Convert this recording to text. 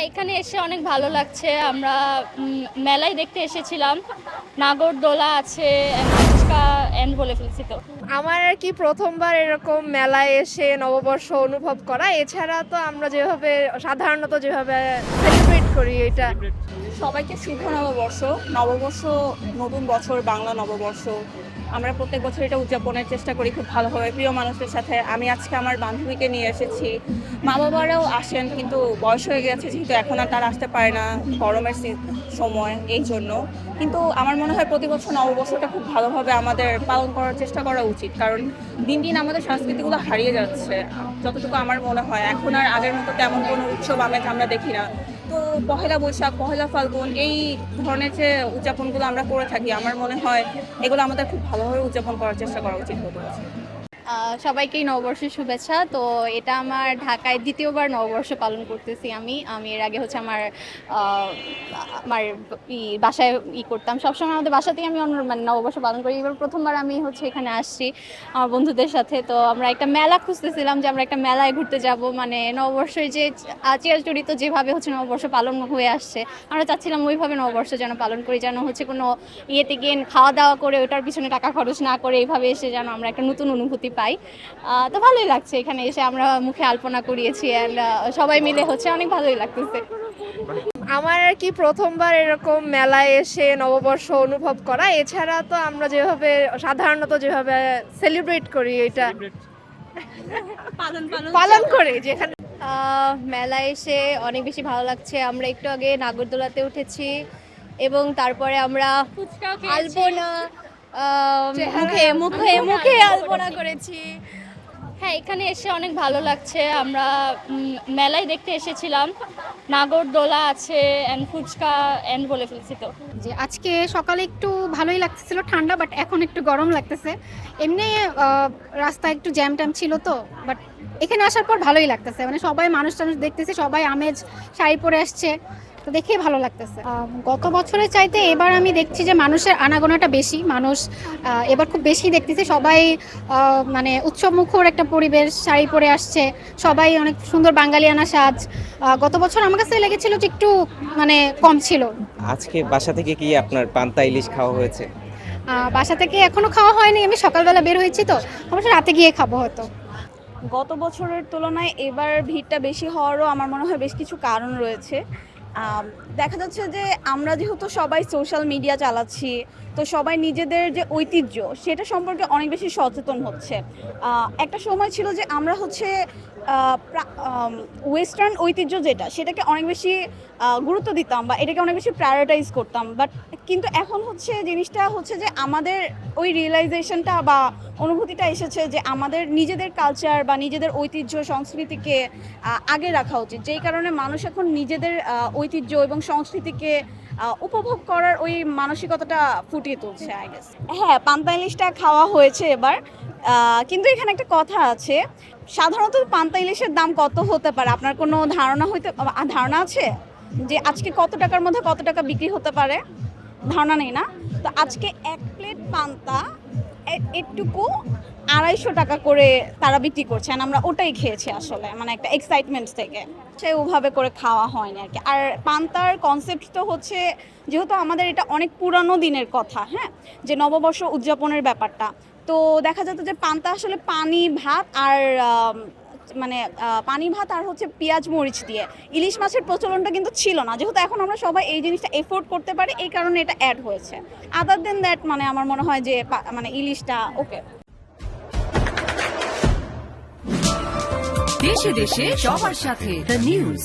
হ্যাঁ, এখানে এসে অনেক ভালো লাগছে। আমরা মেলায় দেখতে এসেছিলাম। নাগরদোলা আছে, ফুচকা বলে ফেলছি তো। আমার আর কি প্রথমবার এরকম মেলায় এসে নববর্ষ অনুভব করা। এছাড়া তো আমরা যেভাবে সাধারণত যেভাবে সেলিব্রেট করি এটা। সবাইকে শুভ নববর্ষ। নববর্ষ নতুন বছর, বাংলা নববর্ষ। আমরা প্রত্যেক বছর এটা উদযাপনের চেষ্টা করি খুব ভালোভাবে প্রিয় মানুষদের সাথে। আমি আজকে আমার বান্ধবীকে নিয়ে এসেছি। মা বাবারাও আসেন, কিন্তু বয়স হয়ে গেছে যেহেতু এখন আর তারা আসতে পারে না, গরমের সময় এই জন্য। কিন্তু আমার মনে হয় প্রতি বছর নববর্ষটা খুব ভালোভাবে আমাদের পালন করার চেষ্টা করা উচিত, কারণ দিন দিন আমাদের সংস্কৃতিগুলো হারিয়ে যাচ্ছে। যতটুকু আমার মনে হয় এখন আর আগের মতো তেমন কোনো উৎসব আমেজ আমরা দেখি না। তো পহেলা বৈশাখ, পহেলা ফাল্গুন এই ধরনের যে উদযাপনগুলো আমরা করে থাকি, আমার মনে হয় এগুলো আমাদের খুব ভালোভাবে উদযাপন করার চেষ্টা করা উচিত হতে পারে। সবাইকেই নববর্ষের শুভেচ্ছা। তো এটা আমার ঢাকায় দ্বিতীয়বার নববর্ষ পালন করতেছি। আমি এর আগে হচ্ছে আমার আমার বাসায় করতাম সবসময়। আমাদের বাসাতেই আমি মানে নববর্ষ পালন করি। এবার প্রথমবার আমি হচ্ছে এখানে আসছি আমার বন্ধুদের সাথে। তো আমরা একটা মেলা খুঁজতেছিলাম যে আমরা একটা মেলায় ঘুরতে যাব, মানে নববর্ষের যে চিরাচরিত যেভাবে হচ্ছে নববর্ষ পালন হয়ে আসছে, আমরা চাচ্ছিলাম ওইভাবে নববর্ষ যেন পালন করি, যেন হচ্ছে কোনো ইয়েতে গিয়ে খাওয়া দাওয়া করে ওটার পিছনে টাকা খরচ না করে এইভাবে এসে যেন আমরা একটা নতুন অনুভূতি পাই। তো ভালোই লাগছে এখানে এসে। আমরা মুখে আলপনা করিয়েছি অ্যান্ড সবাই মিলে হচ্ছে অনেক ভালোই লাগতেছে। আমার আর কি প্রথমবার এরকম মেলায় এসে নববর্ষ অনুভব করা। এছাড়া তো আমরা যেভাবে সাধারণত যেভাবে সেলিব্রেট করি এটা পালন করি যেখানে। মেলায় এসে অনেক বেশি ভালো লাগছে। আমরা একটু আগে নাগরদোলাতে উঠেছি এবং তারপরে আমরা আলপনা মুখে মুখে মুখে আলপনা করেছি। হ্যাঁ, এখানে এসে অনেক ভালো লাগছে। আমরা মেলায় দেখতে এসেছিলাম। নাগরদোলা আছে ফুচকা বলে ফেলছি তো। যে আজকে সকালে একটু ভালোই লাগতেছিল ঠান্ডা, বাট এখন একটু গরম লাগতেছে। এমনি রাস্তায় একটু জ্যাম ট্যাম ছিল তো, বাট এখানে আসার পর ভালোই লাগতেছে। মানে সবাই মানুষ টানুষ দেখতেছি, সবাই আমেজ শাড়ি পরে আসছে, তো দেখেই ভালো লাগতেছে। গত বছরের চাইতে এবার আমি দেখছি যে মানুষের আনাগোনাটা বেশি। মানুষ এবার খুব বেশি দেখতেছি। সবাই মানে উৎসব মুখর একটা পরিবেশ, শাড়ি পরে আসছে, সবাই অনেক সুন্দর বাঙালিয়ানা সাজ। গত বছর আমার কাছে লেগেছিল যে একটু মানে কম ছিল। আজকে বাসা থেকে কি আপনার পান্তা ইলিশ খাওয়া হয়েছে? বাসা থেকে এখনো খাওয়া হয়নি, আমি সকালবেলা বের হয়েছি, তো অবশ্য রাতে গিয়ে খাবো হয়তো। গত বছরের তুলনায় এবার ভিড়টা বেশি হওয়ারও আমার মনে হয় বেশ কিছু কারণ রয়েছে। দেখা যাচ্ছে যে আমরা যেহেতু সবাই সোশ্যাল মিডিয়া চালাচ্ছি, তো সবাই নিজেদের যে ঐতিহ্য সেটা সম্পর্কে অনেক বেশি সচেতন হচ্ছে। একটা সময় ছিল যে আমরা হচ্ছে ওয়েস্টার্ন ঐতিহ্য সেটাকে অনেক বেশি গুরুত্ব দিতাম বা এটাকে অনেক বেশি প্রায়োরিটাইজ করতাম। কিন্তু এখন হচ্ছে জিনিসটা হচ্ছে যে আমাদের ওই রিয়েলাইজেশনটা বা অনুভূতিটা এসেছে যে আমাদের নিজেদের কালচার বা নিজেদের ঐতিহ্য সংস্কৃতিকে আগে রাখা উচিত। যেই কারণে মানুষ এখন নিজেদের ঐতিহ্য এবং সংস্কৃতিকে উপভোগ করার ওই মানসিকতাটা ফুটিয়ে তুলছে আই গেস। হ্যাঁ, পান্তা ইলিশটা খাওয়া হয়েছে এবার। কিন্তু এখানে একটা কথা আছে, সাধারণত পান্তা ইলিশের দাম কত হতে পারে আপনার কোনো ধারণা আছে যে আজকে কত টাকার মধ্যে কত টাকা বিক্রি হতে পারে? ধারণা নেই না? তো আজকে এক প্লেট পান্তা একটুকু 250 টাকা করে তারা বিক্রি করছেন। আমরা ওটাই খেয়েছি আসলে, মানে একটা এক্সাইটমেন্ট থেকে। সে ওভাবে করে খাওয়া হয়নি আর কি। আর পান্তার কনসেপ্ট তো হচ্ছে, যেহেতু আমাদের এটা অনেক পুরানো দিনের কথা, হ্যাঁ, যে নববর্ষ উদযাপনের ব্যাপারটা, তো দেখা যেত যে পান্তা আসলে পানি ভাত আর পানি ভাত আর হচ্ছে পেঁয়াজ মরিচ দিয়ে। ইলিশ মাছের প্রচলনটা কিন্তু ছিল না, যেহেতু এখন আমরা সবাই এই জিনিসটা এফোর্ড করতে পারি, এই কারণে এটা অ্যাড হয়েছে। আদার দেন দ্যাট মানে আমার মনে হয় যে ইলিশটা ওকে। দেশে দেশে সবার সাথে দ্য নিউজ।